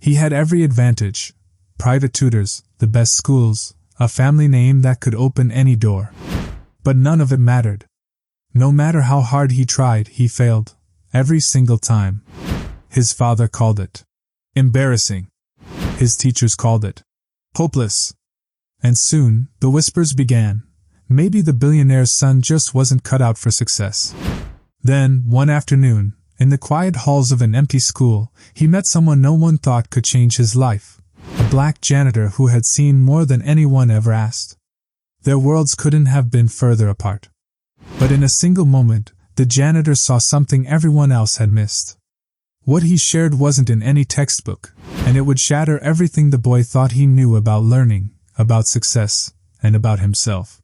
He had every advantage: private tutors, the best schools, a family name that could open any door. But none of it mattered. No matter how hard he tried, he failed, every single time. His father called it embarrassing. His teachers called it hopeless. And soon, the whispers began. Maybe the billionaire's son just wasn't cut out for success. Then, one afternoon, in the quiet halls of an empty school, he met someone no one thought could change his life. A black janitor who had seen more than anyone ever asked. Their worlds couldn't have been further apart. But in a single moment, the janitor saw something everyone else had missed. What he shared wasn't in any textbook, and it would shatter everything the boy thought he knew about learning, about success, and about himself.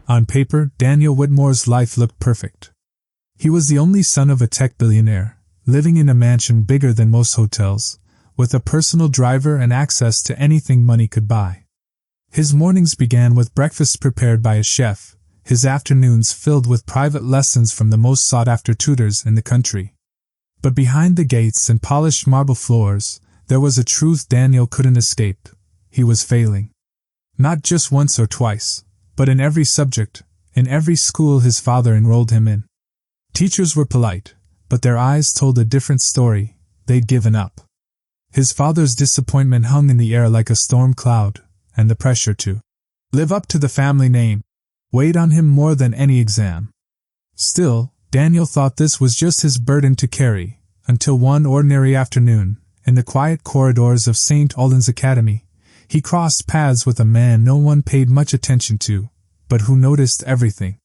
On paper, Daniel Whitmore's life looked perfect. He was the only son of a tech billionaire, living in a mansion bigger than most hotels, with a personal driver and access to anything money could buy. His mornings began with breakfast prepared by a chef, his afternoons filled with private lessons from the most sought-after tutors in the country. But behind the gates and polished marble floors, there was a truth Daniel couldn't escape. He was failing. Not just once or twice, but in every subject, in every school his father enrolled him in. Teachers were polite, but their eyes told a different story. They'd given up. His father's disappointment hung in the air like a storm cloud, and the pressure to live up to the family name weighed on him more than any exam. Still, Daniel thought this was just his burden to carry, until one ordinary afternoon, in the quiet corridors of St. Alden's Academy, he crossed paths with a man no one paid much attention to, but who noticed everything.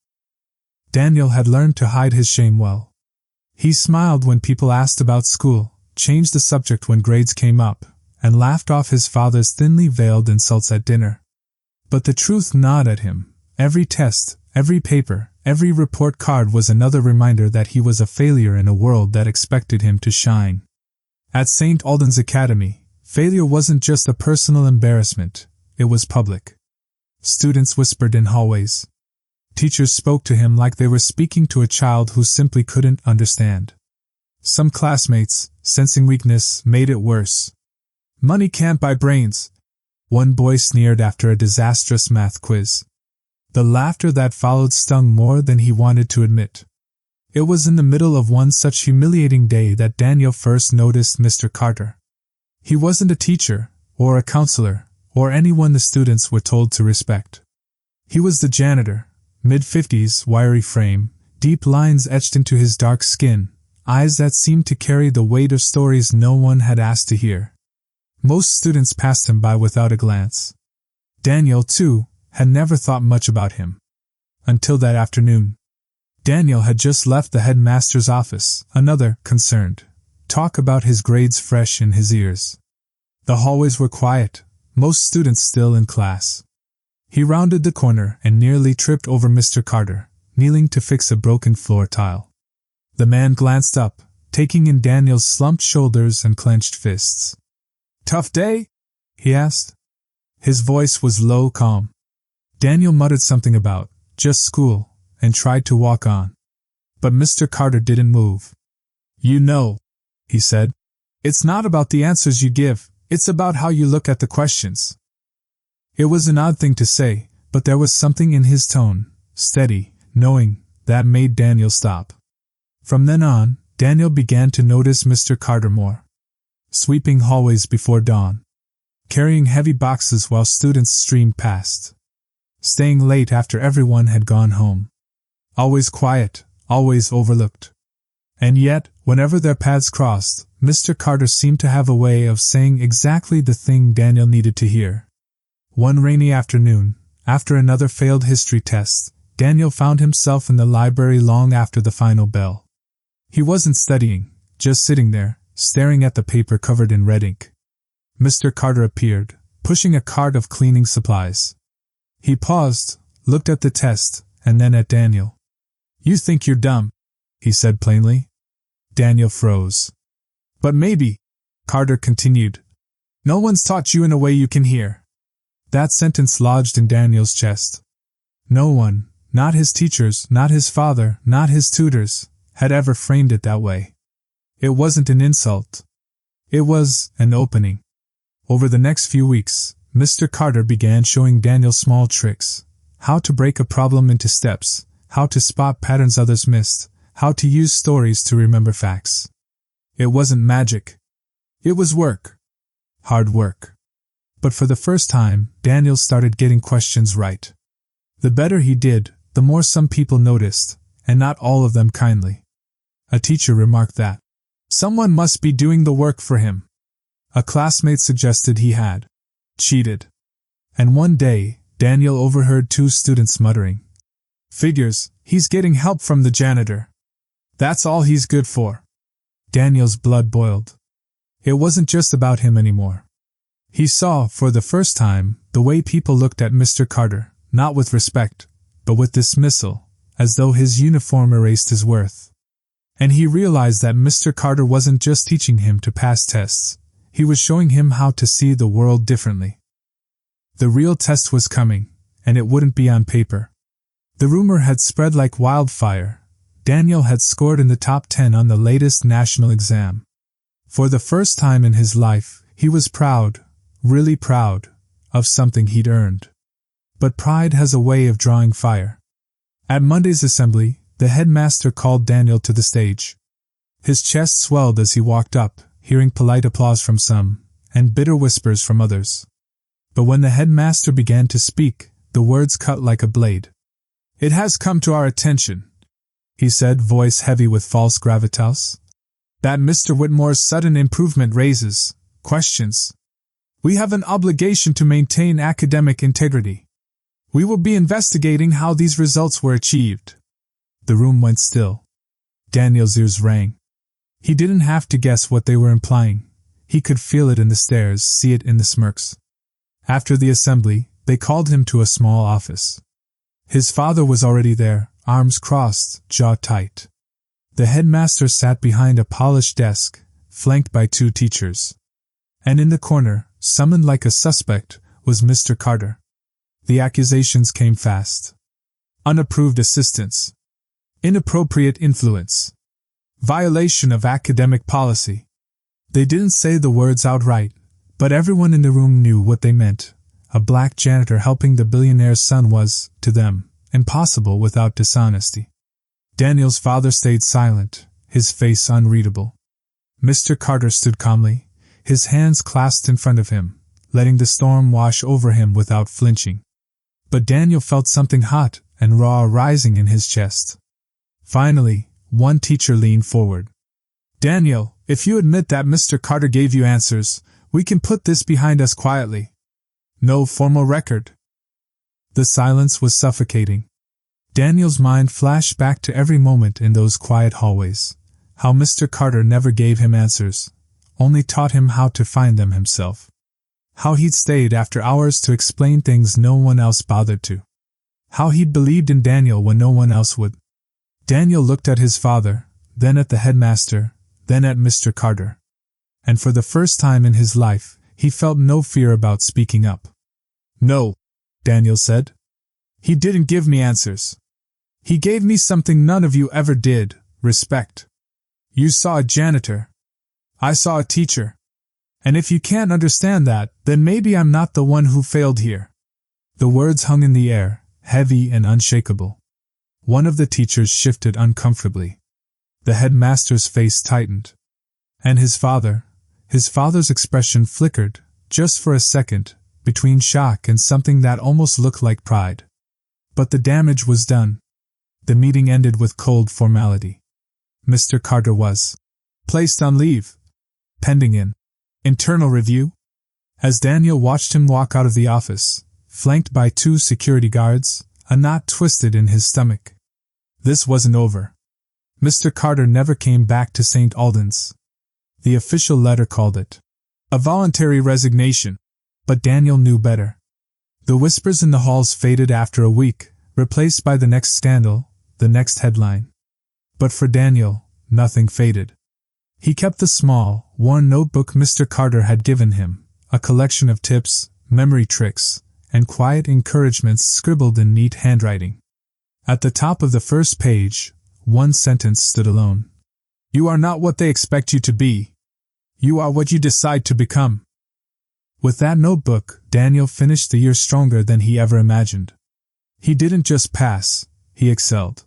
Daniel had learned to hide his shame well. He smiled when people asked about school, changed the subject when grades came up, and laughed off his father's thinly veiled insults at dinner. But the truth gnawed at him. Every test, every paper, every report card was another reminder that he was a failure in a world that expected him to shine. At St. Alden's Academy, failure wasn't just a personal embarrassment, it was public. Students whispered in hallways. Teachers spoke to him like they were speaking to a child who simply couldn't understand. Some classmates, sensing weakness, made it worse. "Money can't buy brains," one boy sneered after a disastrous math quiz. The laughter that followed stung more than he wanted to admit. It was in the middle of one such humiliating day that Daniel first noticed Mr. Carter. He wasn't a teacher, or a counselor, or anyone the students were told to respect. He was the janitor, mid-50s, wiry frame, deep lines etched into his dark skin, eyes that seemed to carry the weight of stories no one had asked to hear. Most students passed him by without a glance. Daniel, too, had never thought much about him. Until that afternoon. Daniel had just left the headmaster's office, another, concerned, talk about his grades fresh in his ears. The hallways were quiet, most students still in class. He rounded the corner and nearly tripped over Mr. Carter, kneeling to fix a broken floor tile. The man glanced up, taking in Daniel's slumped shoulders and clenched fists. "Tough day?" he asked. His voice was low, calm. Daniel muttered something about, "just school," and tried to walk on. But Mr. Carter didn't move. "You know," he said, "it's not about the answers you give, it's about how you look at the questions." It was an odd thing to say, but there was something in his tone, steady, knowing, that made Daniel stop. From then on, Daniel began to notice Mr. Carter more. Sweeping hallways before dawn. Carrying heavy boxes while students streamed past. Staying late after everyone had gone home. Always quiet, always overlooked. And yet, whenever their paths crossed, Mr. Carter seemed to have a way of saying exactly the thing Daniel needed to hear. One rainy afternoon, after another failed history test, Daniel found himself in the library long after the final bell. He wasn't studying, just sitting there, staring at the paper covered in red ink. Mr. Carter appeared, pushing a cart of cleaning supplies. He paused, looked at the test, and then at Daniel. "You think you're dumb," he said plainly. Daniel froze. "But maybe," Carter continued, "no one's taught you in a way you can hear." That sentence lodged in Daniel's chest. No one, not his teachers, not his father, not his tutors, had ever framed it that way. It wasn't an insult. It was an opening. Over the next few weeks, Mr. Carter began showing Daniel small tricks: how to break a problem into steps, how to spot patterns others missed, how to use stories to remember facts. It wasn't magic. It was work. Hard work. But for the first time, Daniel started getting questions right. The better he did, the more some people noticed, and not all of them kindly. A teacher remarked that someone must be doing the work for him. A classmate suggested he had cheated. And one day, Daniel overheard two students muttering, "Figures, he's getting help from the janitor. That's all he's good for." Daniel's blood boiled. It wasn't just about him anymore. He saw, for the first time, the way people looked at Mr. Carter, not with respect, but with dismissal, as though his uniform erased his worth. And he realized that Mr. Carter wasn't just teaching him to pass tests, he was showing him how to see the world differently. The real test was coming, and it wouldn't be on paper. The rumor had spread like wildfire. Daniel had scored in the top 10 on the latest national exam. For the first time in his life, he was proud, really proud, of something he'd earned. But pride has a way of drawing fire. At Monday's assembly, the headmaster called Daniel to the stage. His chest swelled as he walked up, hearing polite applause from some, and bitter whispers from others. But when the headmaster began to speak, the words cut like a blade. "It has come to our attention," he said, voice heavy with false gravitas, "that Mr. Whitmore's sudden improvement raises questions. We have an obligation to maintain academic integrity. We will be investigating how these results were achieved." The room went still. Daniel's ears rang. He didn't have to guess what they were implying. He could feel it in the stares, see it in the smirks. After the assembly, they called him to a small office. His father was already there, arms crossed, jaw tight. The headmaster sat behind a polished desk, flanked by two teachers. And in the corner, summoned like a suspect, was Mr. Carter. The accusations came fast. Unapproved assistance. Inappropriate influence. Violation of academic policy. They didn't say the words outright, but everyone in the room knew what they meant. A black janitor helping the billionaire's son was, to them, impossible without dishonesty. Daniel's father stayed silent, his face unreadable. Mr. Carter stood calmly, his hands clasped in front of him, letting the storm wash over him without flinching. But Daniel felt something hot and raw rising in his chest. Finally, one teacher leaned forward. "Daniel, if you admit that Mr. Carter gave you answers, we can put this behind us quietly. No formal record." The silence was suffocating. Daniel's mind flashed back to every moment in those quiet hallways. How Mr. Carter never gave him answers, only taught him how to find them himself. How he'd stayed after hours to explain things no one else bothered to. How he'd believed in Daniel when no one else would. Daniel looked at his father, then at the headmaster, then at Mr. Carter. And for the first time in his life, he felt no fear about speaking up. "No," Daniel said. "He didn't give me answers. He gave me something none of you ever did, respect. You saw a janitor. I saw a teacher. And if you can't understand that, then maybe I'm not the one who failed here." The words hung in the air, heavy and unshakable. One of the teachers shifted uncomfortably. The headmaster's face tightened. And his father's expression flickered, just for a second, between shock and something that almost looked like pride. But the damage was done. The meeting ended with cold formality. Mr. Carter was placed on leave, pending an internal review. As Daniel watched him walk out of the office, flanked by two security guards, a knot twisted in his stomach. This wasn't over. Mr. Carter never came back to St. Alden's. The official letter called it a voluntary resignation, but Daniel knew better. The whispers in the halls faded after a week, replaced by the next scandal, the next headline. But for Daniel, nothing faded. He kept the small, worn notebook Mr. Carter had given him, a collection of tips, memory tricks, and quiet encouragements scribbled in neat handwriting. At the top of the first page, one sentence stood alone. "You are not what they expect you to be. You are what you decide to become." With that notebook, Daniel finished the year stronger than he ever imagined. He didn't just pass, he excelled.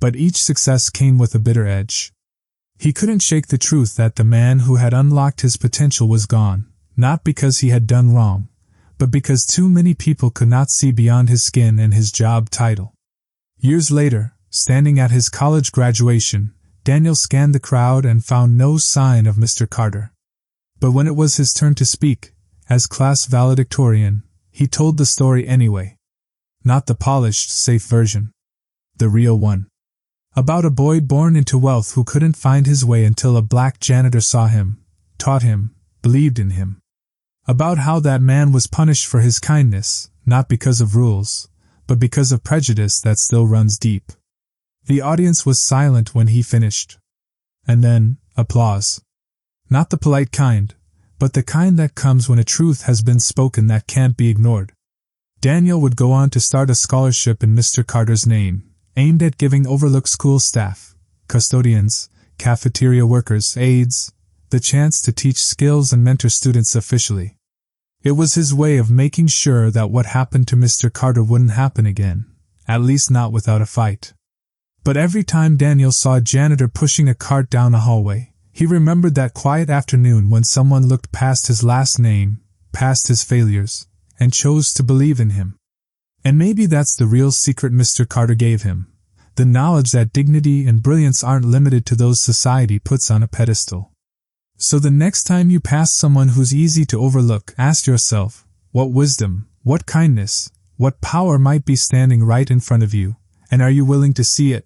But each success came with a bitter edge. He couldn't shake the truth that the man who had unlocked his potential was gone, not because he had done wrong, but because too many people could not see beyond his skin and his job title. Years later, standing at his college graduation, Daniel scanned the crowd and found no sign of Mr. Carter. But when it was his turn to speak, as class valedictorian, he told the story anyway. Not the polished, safe version. The real one. About a boy born into wealth who couldn't find his way until a black janitor saw him, taught him, believed in him. About how that man was punished for his kindness, not because of rules, but because of prejudice that still runs deep. The audience was silent when he finished. And then, applause. Not the polite kind, but the kind that comes when a truth has been spoken that can't be ignored. Daniel would go on to start a scholarship in Mr. Carter's name, aimed at giving overlooked school staff, custodians, cafeteria workers, aides, the chance to teach skills and mentor students officially. It was his way of making sure that what happened to Mr. Carter wouldn't happen again, at least not without a fight. But every time Daniel saw a janitor pushing a cart down a hallway, he remembered that quiet afternoon when someone looked past his last name, past his failures, and chose to believe in him. And maybe that's the real secret Mr. Carter gave him, the knowledge that dignity and brilliance aren't limited to those society puts on a pedestal. So the next time you pass someone who's easy to overlook, ask yourself, what wisdom, what kindness, what power might be standing right in front of you, and are you willing to see it?